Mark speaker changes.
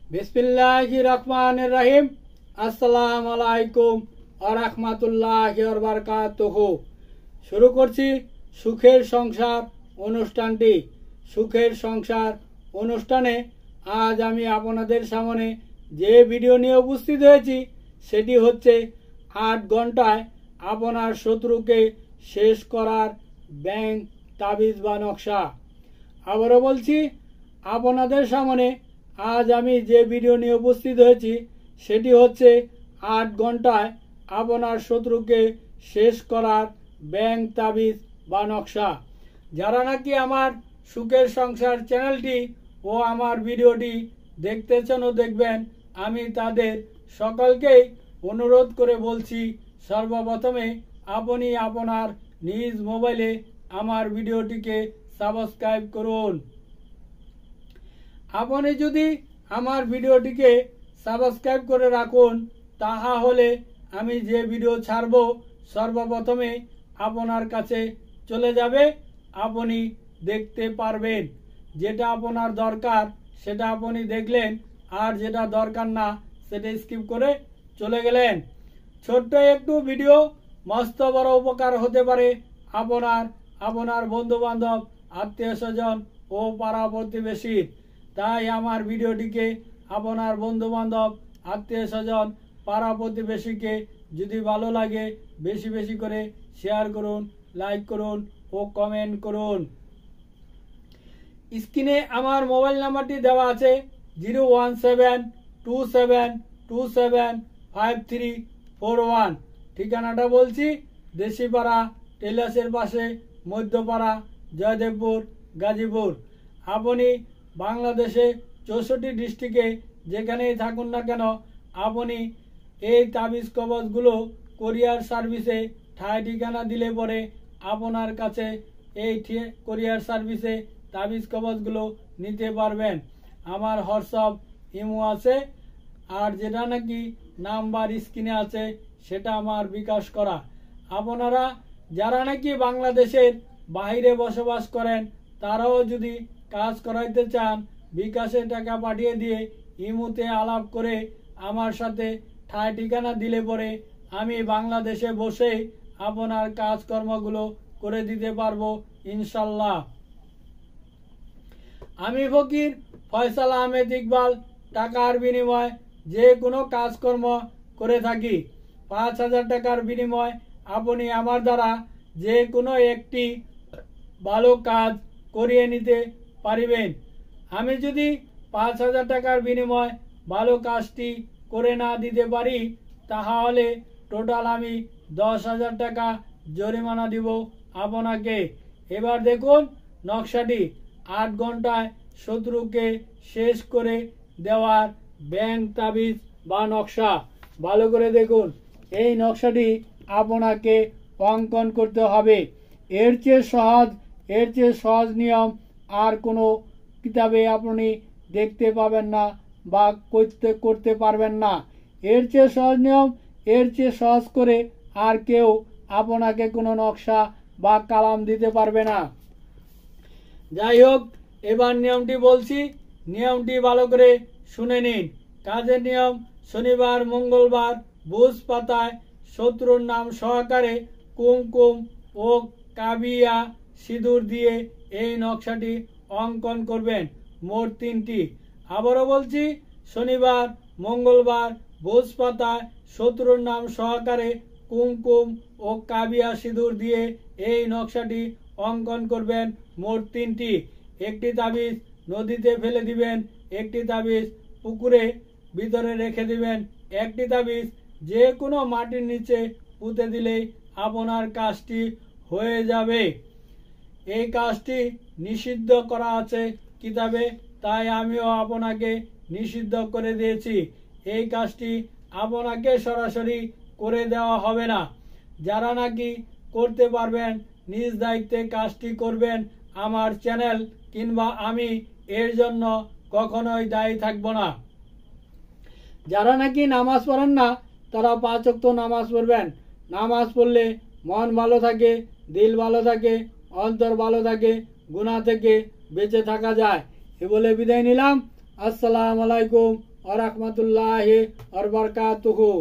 Speaker 1: बिस्मिल्लाहिर रहमानिर रहीम। अस्सलामु आलाइकुम ওয়া রাহমাতুল্লাহি ওয়া বারাকাতুহু। শুরু করছি সুখের সংসার অনুষ্ঠানটি। সুখের সংসার অনুষ্ঠানে আজ আমি আপনাদের সামনে যে ভিডিও নিয়ে উপস্থিত হয়েছি সেটি হচ্ছে 8 ঘন্টায় আপনার শত্রুকে শেষ করার ব্যাংক তাবিজ বা নকশা। আবারও বলছি, আপনাদের সামনে আজ আমি যে ভিডিও নিয়ে উপস্থিত হয়েছি সেটি হচ্ছে 8 ঘন্টায় আপনার শত্রুকে শেষ করার ব্যাংক তাবিজ বা নকশা। যারা নাকি আমার সুখের সংসার চ্যানেলটি ও আমার ভিডিওটি দেখতেছেন ও দেখবেন, আমি তাদের সকলকেই অনুরোধ করে বলছি, সর্বপ্রথমে আপনি আপনার নিজ মোবাইলে আমার ভিডিওটিকে সাবস্ক্রাইব করুন। আপনি যদি আমার ভিডিওটিকে সাবস্ক্রাইব করে রাখুন, তাহলে আমি যে ভিডিও ছাড়ব সর্বপ্রথমে আপনার কাছে চলে যাবে, আপনি দেখতে পারবেন। যেটা আপনার দরকার সেটা আপনি দেখলেন, আর যেটা দরকার না সেটা স্কিপ করে চলে গেলেন। ছোট্ট একটু ভিডিও মস্ত বড় উপকার হতে পারে আপনার বন্ধু বান্ধব, আত্মীয় স্বজন ও পাড়া প্রতিবেশীর। তাই আমার ভিডিওটিকে আপনার বন্ধু বান্ধব, আত্মীয় স্বজন, পাড়া প্রতিবেশীকে যদি ভালো লাগে বেশি বেশি করে শেয়ার করুন, লাইক করুন ও কমেন্ট করুন। স্ক্রিনে আমার মোবাইল নাম্বারটি দেওয়া আছে 01727275341। ঠিকানাটা বলছি, দেশিপাড়া টেলার্সের পাশে, মধ্যপাড়া, জয়দেবপুর, গাজীপুর। আপনি বাংলাদেশে 64 ডিস্ট্রিক্টে যেখানেই থাকুন না কেন, আপনি এই তাবিজ কবজগুলো কোরিয়ার সার্ভিসে ঠায় ঠিকানা দিলে পরে আপনার কাছে এই কোরিয়ার সার্ভিসে তাবিজ কবজগুলো নিতে পারবেন। আমার হোয়াটসঅ্যাপ, ইমো আছে, আর যেটা নাকি নাম্বার স্ক্রিনে আছে সেটা আমার বিকাশ করা। আপনারা যারা নাকি বাংলাদেশের বাইরে বসবাস করেন তারাও যদি কাজ করাইতে চান, বিকাশে টাকা পাঠিয়ে দিয়ে ইমোতে আলাপ করে আমার সাথে ঠায় ঠিকানা দিলে পরে আমি বাংলাদেশে বসে আপনার কাজকর্মগুলো করে দিতে পারবো ইনশাল্লাহ। আমি ফকির ফয়সাল আহমেদ ইকবাল টাকার বিনিময়ে যে কোনো কাজকর্ম করে থাকি। 5000 টাকার বিনিময়ে আপনি আমার দ্বারা যে কোনো একটি ভালো কাজ করিয়ে নিতে পারিবেন। আমি যদি 5000 টাকার বিনিময়ে ভালো কাজটি করে না দিতে পারি, তাহলে টোটাল আমি 10,000 টাকা জরিমানা দিব আপনাকে। এবার দেখুন নকশাটি, 8 ঘন্টায় শত্রুকে শেষ করে দেওয়ার ব্যাংক তাবিজ বা নকশা। ভালো করে দেখুন, এই নকশাটি আপনাকে অঙ্কন করতে হবে। এর চেয়ে সহজ নিয়ম আর কোনো কিতাবে আপনি দেখতে পাবেন না বা করতে পারবেন না। এর চেয়ে সহজ নিয়ম, এর চেয়ে সহজ করে আর কেউ আপনাকে কোনো নকশা বা কালাম দিতে পারবে না। যাই হোক, এবার নিয়মটি বলছি, নিয়মটি ভালো করে শুনে নিন। কাজের নিয়ম: শনিবার, মঙ্গলবার, বুঝ পাতায় শত্রুর নাম সহকারে কুমকুম ও কাবিয়া সিঁদুর দিয়ে এই নকশাটি অঙ্কন করবেন, মোট 3টি। আবারও বলছি, শনিবার, মঙ্গলবার, বুঝ পাতায় শত্রুর নাম সহকারে কুমকুম ও কাবিয়া সিঁদুর দিয়ে এই নকশাটি অঙ্কন করবেন, মোট 3টি। একটি তাবিজ নদীতে ফেলে দিবেন, একটি তাবিজ পুকুরে ভিতরে রেখে দিবেন, একটি তাবিজ যে কোনো মাটির নিচে পুঁতে দিলেই আপনার কাজটি হয়ে যাবে। এই কাজটি নিষিদ্ধ করা আছে কিতাবে, তাই আমিও আপনাকে নিষিদ্ধ করে দিয়েছি। এই কাজটি আপনাকে সরাসরি করে দেওয়া হবে না। যারা নাকি করতে পারবেন নিজ দায়িত্বে কাজটি করবেন। আমার চ্যানেল কিংবা আমি এর জন্য কখনোই দায়ী থাকব না। যারা নাকি নামাজ পড়েন না তারা 5 ওয়াক্ত নামাজ পড়বেন। নামাজ পড়লে মন ভালো থাকে, দিল ভালো থাকে, অন্তর ভালো থাকে, গুনাহ থেকে বেঁচে থাকা যায়। এ বলে বিদায় নিলাম। আসসালামু আলাইকুম ওয়া রাহমাতুল্লাহি ওয়া বারাকাতুহু।